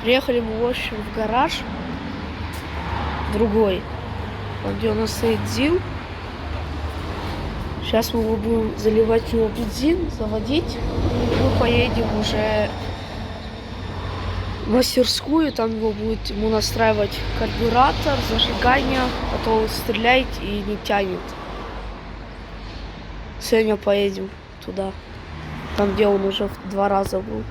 Приехали мы, в общем, в гараж другой, там, где у нас стоит ЗИЛ. Сейчас мы будем заливать в него бензин, заводить. И мы поедем уже в мастерскую, там ему настраивать карбюратор, зажигание, а то он стреляет и не тянет. Сегодня поедем туда, там, где он уже 2 раза был.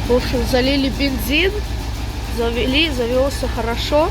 В общем, залили бензин, завелся хорошо.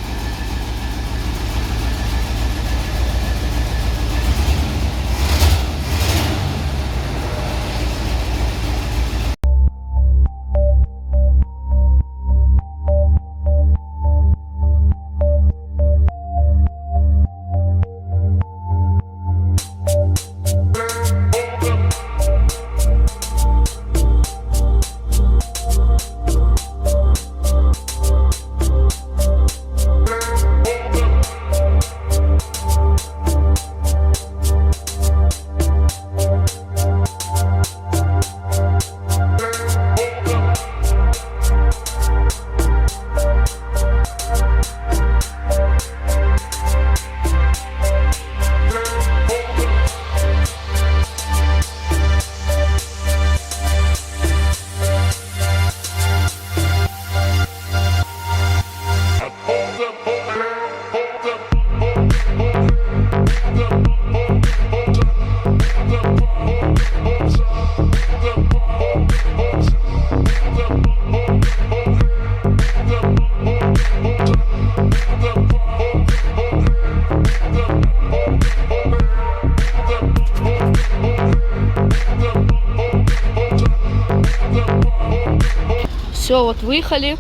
Все, вот выехали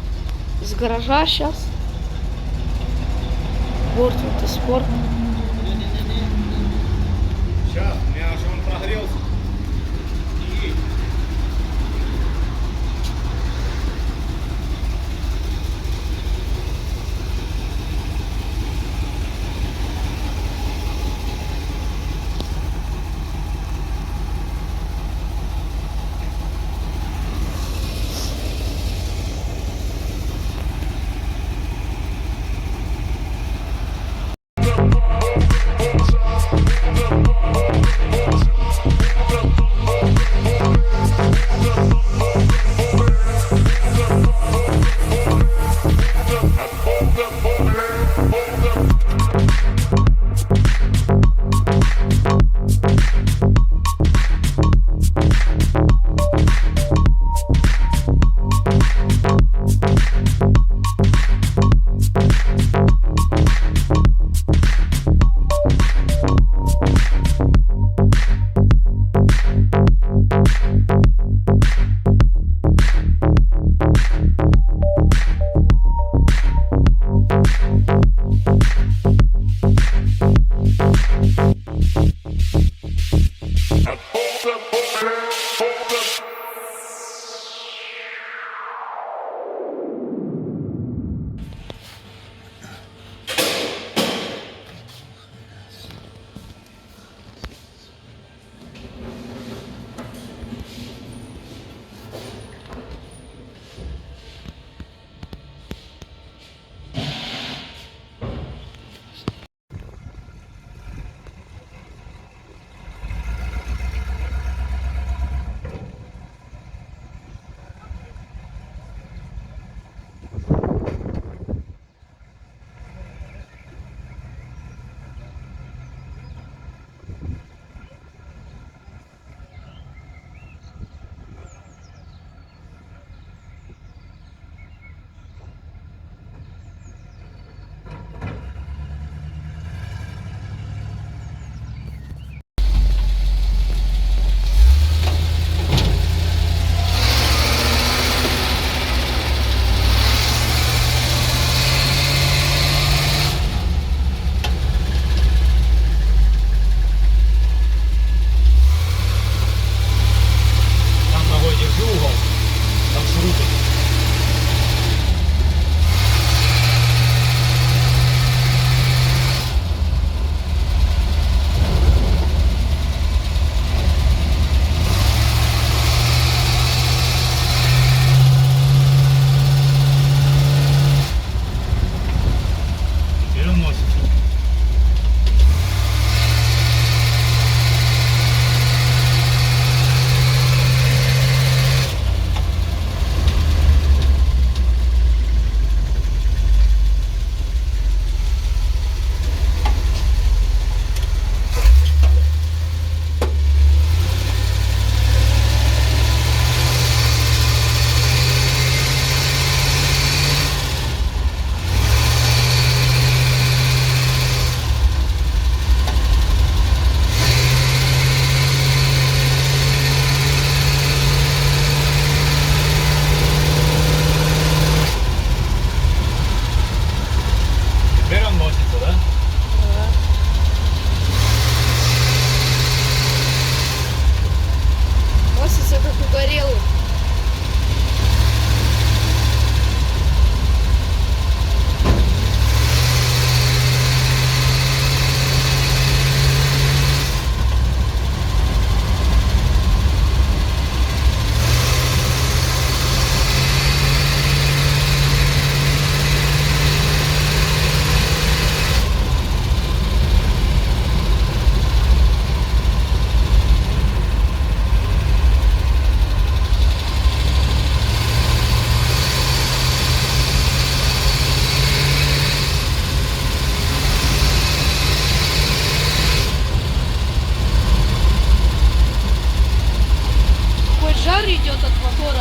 из гаража сейчас. Спорт.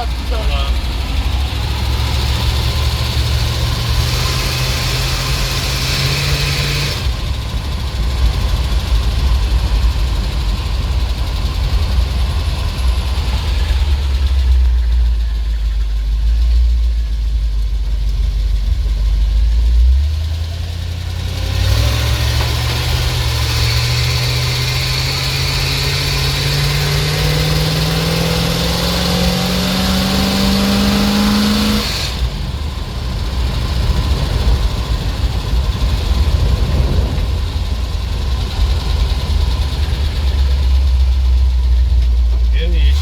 оттуда. Да. Дивись.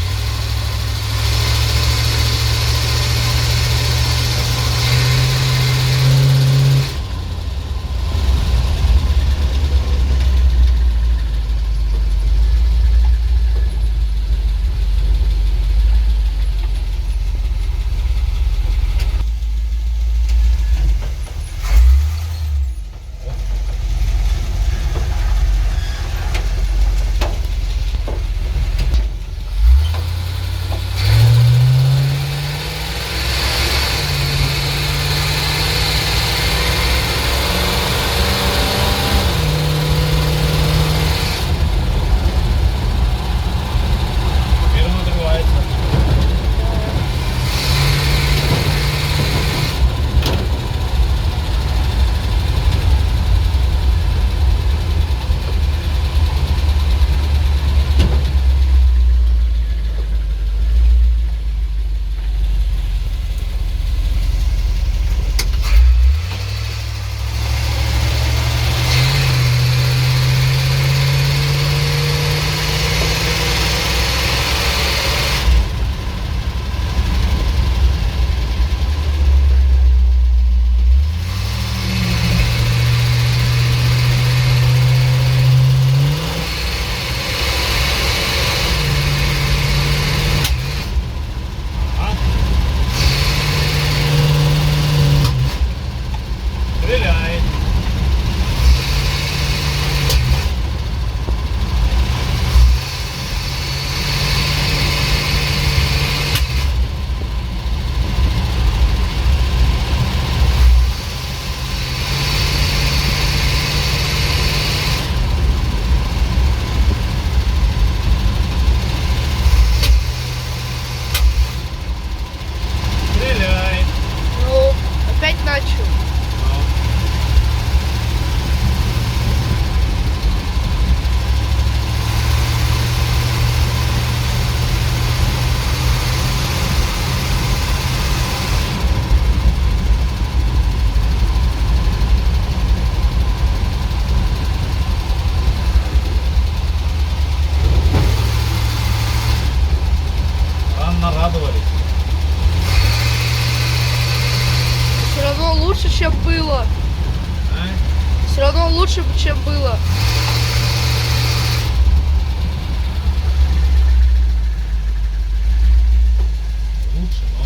Вірно тривається. А? Стріляй. Стреляй. Ну, опять начал. Рано радовались. Все равно лучше, чем было. А? Все равно лучше, чем было. Лучше, но...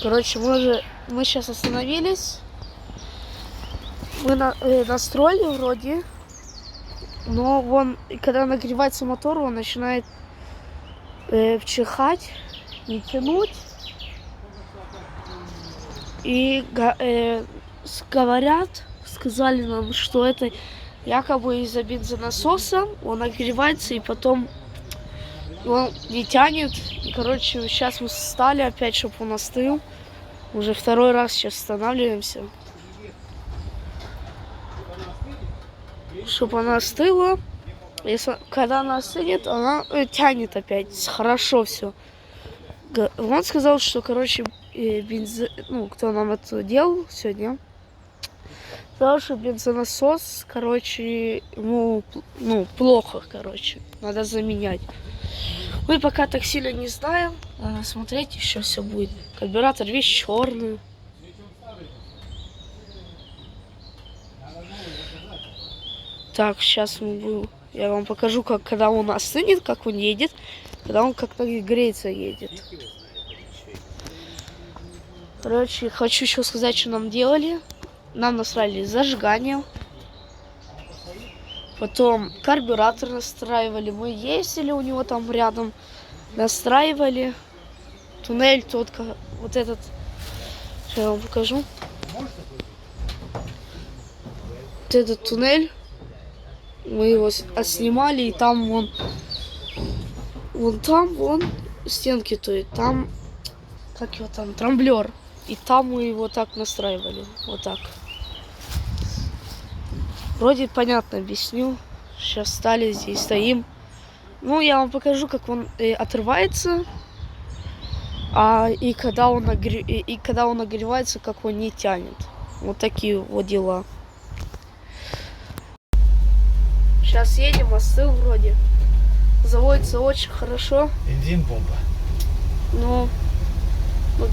Короче, мы сейчас остановились. Мы настроили вроде. Но когда нагревается мотор, он начинает вчихать, не тянуть. И сказали нам, что это якобы из-за бензонасоса. Он нагревается и потом он не тянет. И, короче, сейчас мы встали опять, чтобы он остыл. Уже второй раз сейчас останавливаемся. Чтобы она остыла. Когда она остынет, она тянет опять. Хорошо все. Он сказал, что, короче, кто нам это делал сегодня, сказал, что бензонасос, короче, плохо, короче. Надо заменять. Мы пока так сильно не знаем. Надо смотреть, еще все будет. Карбюратор весь черный. Так, сейчас я вам покажу, когда он остынет, как он едет, когда он как-то греется едет. Короче, хочу еще сказать, что нам делали. Нам настраивали зажигание. Потом карбюратор настраивали. Мы ездили у него там рядом. Настраивали. Туннель вот этот. Сейчас я вам покажу. Вот этот туннель. Мы его отснимали, и там вон стенки, то есть там, как его там, трамблер. И там мы его так настраивали, вот так. Вроде понятно объясню. Сейчас стали здесь, стоим. Ну, я вам покажу, как он отрывается. И когда он нагревается, как он не тянет. Вот такие вот дела. Сейчас едем, остыл вроде. Заводится очень хорошо. Бензин, помпа. Ну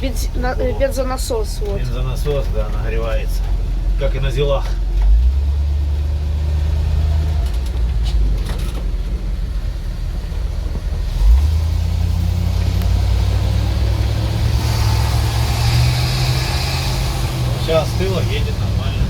бензонасос. Вот. Бензонасос, да, нагревается. Как и на зилах. Сейчас остыло, едет нормально.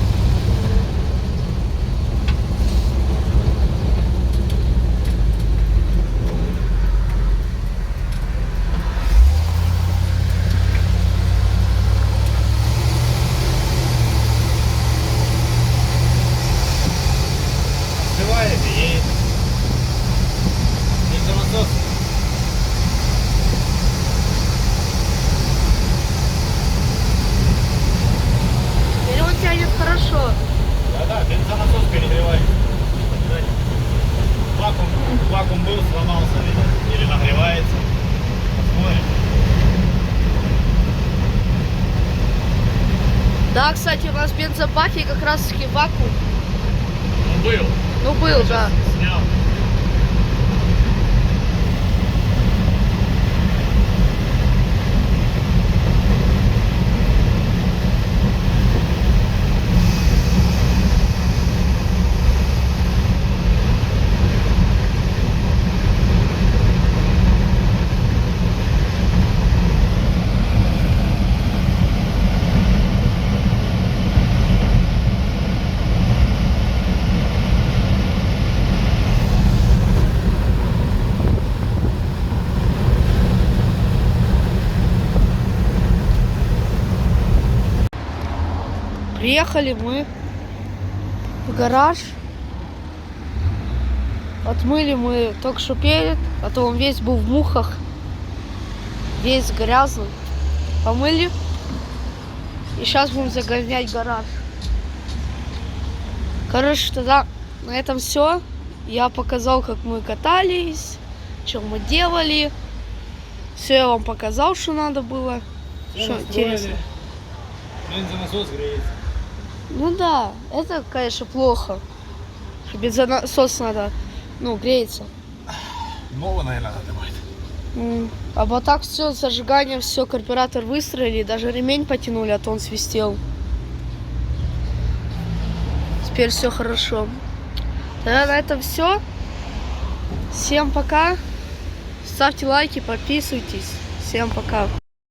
Открывает и едет. Бензонасос. Или он тянет хорошо. Да, бензонасос перегревает. Вакуум был, сломался, видно, или нагревается. Посмотрим. Да, кстати, у нас в бензобаке как раз таки вакуум. Был. Ну, был, да. Снял. Приехали мы в гараж. Отмыли мы только что перед, а то он весь был в мухах, весь грязный. Помыли. И сейчас будем загонять гараж. Короче, тогда на этом все. Я показал, как мы катались, что мы делали. Все я вам показал, что надо было. Что интересно. Бензонасос греется. Ну да, это, конечно, плохо. Бензонасос надо, греется. Нового, наверное, надо будет. А вот так все, зажигание, все, карбюратор выстроили, даже ремень потянули, а то он свистел. Теперь все хорошо. Тогда на этом все. Всем пока. Ставьте лайки, подписывайтесь. Всем пока.